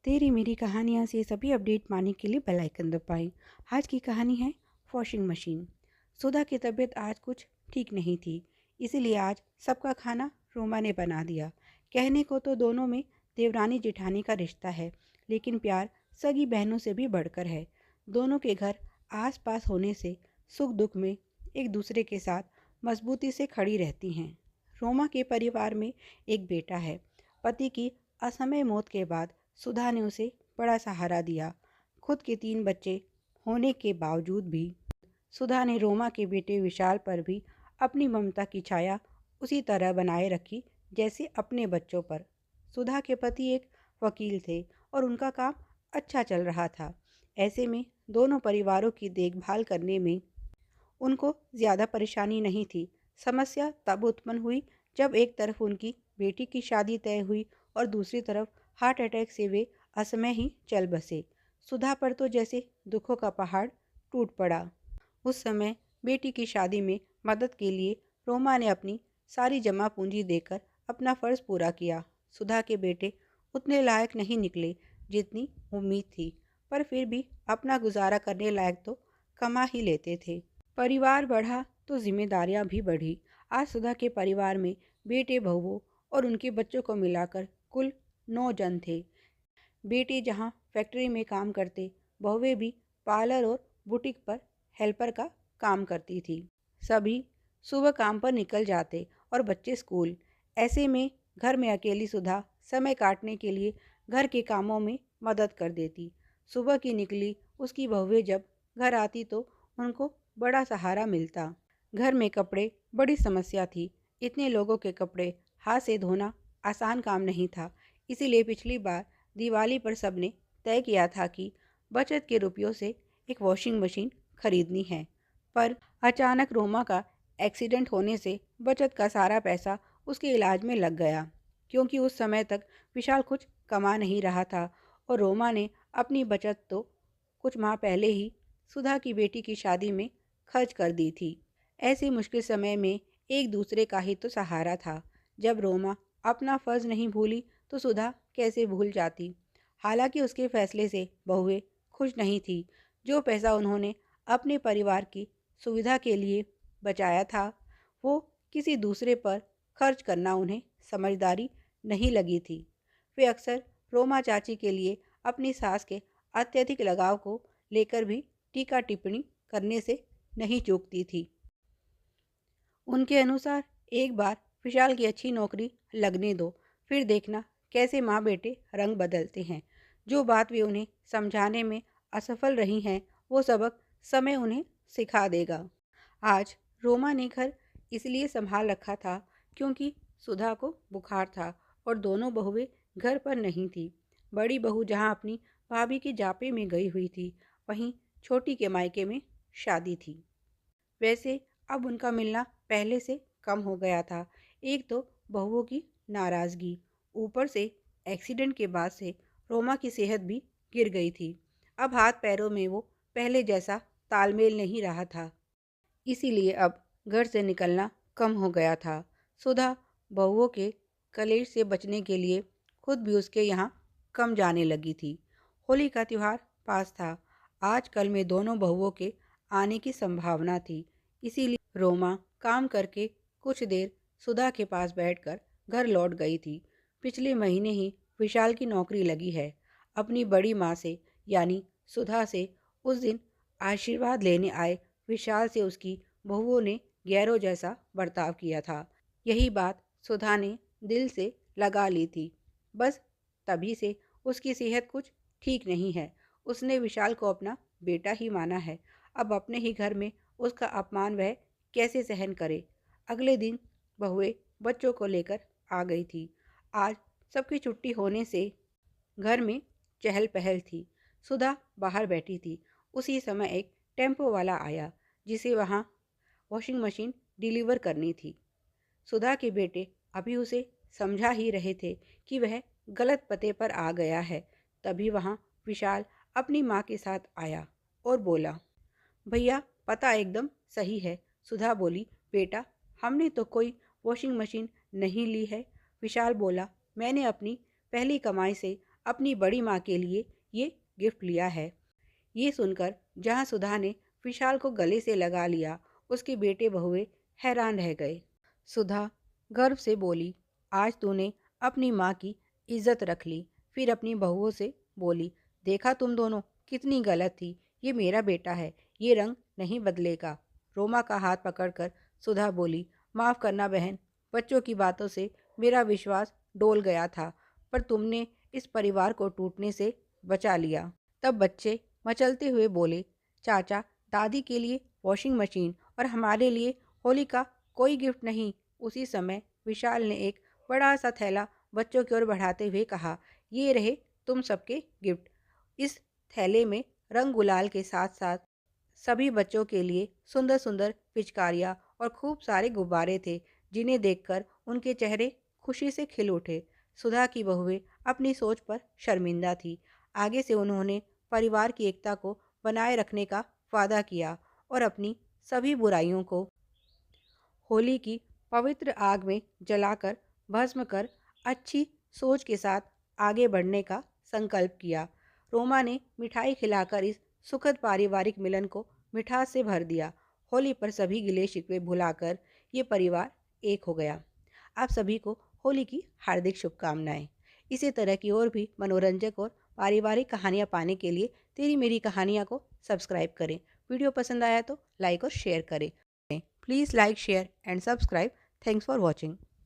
तेरी मेरी कहानियाँ से सभी अपडेट पाने के लिए बेल आइकन दबाएं। आज की कहानी है वॉशिंग मशीन। सुधा की तबीयत आज कुछ ठीक नहीं थी, इसीलिए आज सबका खाना रोमा ने बना दिया। कहने को तो दोनों में देवरानी जेठानी का रिश्ता है, लेकिन प्यार सगी बहनों से भी बढ़कर है। दोनों के घर आस पास होने से सुख दुख में एक दूसरे के साथ मजबूती से खड़ी रहती हैं। रोमा के परिवार में एक बेटा है। पति की असमय मौत के बाद सुधा ने उसे बड़ा सहारा दिया। खुद के 3 बच्चे होने के बावजूद भी सुधा ने रोमा के बेटे विशाल पर भी अपनी ममता की छाया उसी तरह बनाए रखी जैसे अपने बच्चों पर। सुधा के पति एक वकील थे और उनका काम अच्छा चल रहा था। ऐसे में दोनों परिवारों की देखभाल करने में उनको ज़्यादा परेशानी नहीं थी। समस्या तब उत्पन्न हुई जब एक तरफ उनकी बेटी की शादी तय हुई और दूसरी तरफ हार्ट अटैक से वे असमय ही चल बसे। सुधा पर तो जैसे दुखों का पहाड़ टूट पड़ा। उस समय बेटी की शादी में मदद के लिए रोमा ने अपनी सारी जमा पूंजी देकर अपना फ़र्ज़ पूरा किया। सुधा के बेटे उतने लायक नहीं निकले जितनी उम्मीद थी, पर फिर भी अपना गुजारा करने लायक तो कमा ही लेते थे। परिवार बढ़ा तो जिम्मेदारियां भी बढ़ी। आज सुधा के परिवार में बेटे बहुओं और उनके बच्चों को मिलाकर कुल 9 जन थे। बेटे जहां फैक्ट्री में काम करते, बहुएं भी पार्लर और बुटीक पर हेल्पर का काम करती थी। सभी सुबह काम पर निकल जाते और बच्चे स्कूल। ऐसे में घर में अकेली सुधा समय काटने के लिए घर के कामों में मदद कर देती। सुबह की निकली उसकी बहुएं जब घर आती तो उनको बड़ा सहारा मिलता। घर में कपड़े बड़ी समस्या थी। इतने लोगों के कपड़े हाथ से धोना आसान काम नहीं था। इसीलिए पिछली बार दिवाली पर सबने तय किया था कि बचत के रुपयों से एक वॉशिंग मशीन खरीदनी है। पर अचानक रोमा का एक्सीडेंट होने से बचत का सारा पैसा उसके इलाज में लग गया। क्योंकि उस समय तक विशाल कुछ कमा नहीं रहा था और रोमा ने अपनी बचत तो कुछ माह पहले ही सुधा की बेटी की शादी में खर्च कर दी थी। ऐसे मुश्किल समय में एक दूसरे का ही तो सहारा था। जब रोमा अपना फ़र्ज़ नहीं भूली तो सुधा कैसे भूल जाती। हालांकि उसके फैसले से बहुएं खुश नहीं थी। जो पैसा उन्होंने अपने परिवार की सुविधा के लिए बचाया था, वो किसी दूसरे पर खर्च करना उन्हें समझदारी नहीं लगी थी। वे अक्सर रोमा चाची के लिए अपनी सास के अत्यधिक लगाव को लेकर भी टीका टिप्पणी करने से नहीं चूकती थी। उनके अनुसार एक बार विशाल की अच्छी नौकरी लगने दो, फिर देखना कैसे माँ बेटे रंग बदलते हैं। जो बात वे उन्हें समझाने में असफल रही हैं, वो सबक समय उन्हें सिखा देगा। आज रोमा ने घर इसलिए संभाल रखा था क्योंकि सुधा को बुखार था और दोनों बहुएं घर पर नहीं थी। बड़ी बहू जहाँ अपनी भाभी के जापे में गई हुई थी, वहीं छोटी के मायके में शादी थी। वैसे अब उनका मिलना पहले से कम हो गया था। एक तो बहुओं की नाराज़गी, ऊपर से एक्सीडेंट के बाद से रोमा की सेहत भी गिर गई थी। अब हाथ पैरों में वो पहले जैसा तालमेल नहीं रहा था। इसीलिए अब घर से निकलना कम हो गया था। सुधा बहुओं के कलेश से बचने के लिए खुद भी उसके यहाँ कम जाने लगी थी। होली का त्यौहार पास था। आज कल में दोनों बहुओं के आने की संभावना थी। इसीलिए रोमा काम करके कुछ देर सुधा के पास बैठकर घर लौट गई थी। पिछले महीने ही विशाल की नौकरी लगी है। अपनी बड़ी माँ से यानी सुधा से उस दिन आशीर्वाद लेने आए विशाल से उसकी बहुओं ने गैरों जैसा बर्ताव किया था। यही बात सुधा ने दिल से लगा ली थी। बस तभी से उसकी सेहत कुछ ठीक नहीं है। उसने विशाल को अपना बेटा ही माना है। अब अपने ही घर में उसका अपमान वह कैसे सहन करे। अगले दिन बहुएं बच्चों को लेकर आ गई थी। आज सबकी छुट्टी होने से घर में चहल पहल थी। सुधा बाहर बैठी थी। उसी समय एक टेम्पो वाला आया जिसे वहाँ वॉशिंग मशीन डिलीवर करनी थी। सुधा के बेटे अभी उसे समझा ही रहे थे कि वह गलत पते पर आ गया है। तभी वहाँ विशाल अपनी माँ के साथ आया और बोला, भैया पता एकदम सही है। सुधा बोली, बेटा हमने तो कोई वॉशिंग मशीन नहीं ली है। विशाल बोला, मैंने अपनी पहली कमाई से अपनी बड़ी माँ के लिए ये गिफ्ट लिया है। ये सुनकर जहाँ सुधा ने विशाल को गले से लगा लिया, उसके बेटे बहुएं हैरान रह गए। सुधा गर्व से बोली, आज तूने अपनी माँ की इज्जत रख ली। फिर अपनी बहुओं से बोली, देखा तुम दोनों कितनी गलत थी, ये मेरा बेटा है, ये रंग नहीं बदलेगा। रोमा का हाथ पकड़कर सुधा बोली, माफ़ करना बहन, बच्चों की बातों से मेरा विश्वास डोल गया था, पर तुमने इस परिवार को टूटने से बचा लिया। तब बच्चे मचलते हुए बोले, चाचा, दादी के लिए वॉशिंग मशीन और हमारे लिए होली का कोई गिफ्ट नहीं। उसी समय विशाल ने एक बड़ा सा थैला बच्चों की ओर बढ़ाते हुए कहा, ये रहे तुम सबके गिफ्ट। इस थैले में रंग गुलाल के साथ साथ सभी बच्चों के लिए सुंदर सुंदर पिचकारियाँ और खूब सारे गुब्बारे थे, जिन्हें देखकर उनके चेहरे खुशी से खिल उठे। सुधा की बहुएं अपनी सोच पर शर्मिंदा थी। आगे से उन्होंने परिवार की एकता को बनाए रखने का वादा किया और अपनी सभी बुराइयों को होली की पवित्र आग में जलाकर भस्म कर अच्छी सोच के साथ आगे बढ़ने का संकल्प किया। रोमा ने मिठाई खिलाकर इस सुखद पारिवारिक मिलन को मिठास से भर दिया। होली पर सभी गिले शिकवे भुलाकर ये परिवार एक हो गया। आप सभी को होली की हार्दिक शुभकामनाएं। इसी तरह की और भी मनोरंजक और पारिवारिक कहानियाँ पाने के लिए तेरी मेरी कहानियाँ को सब्सक्राइब करें। वीडियो पसंद आया तो लाइक और शेयर करें। Please like, share and subscribe. Thanks for watching.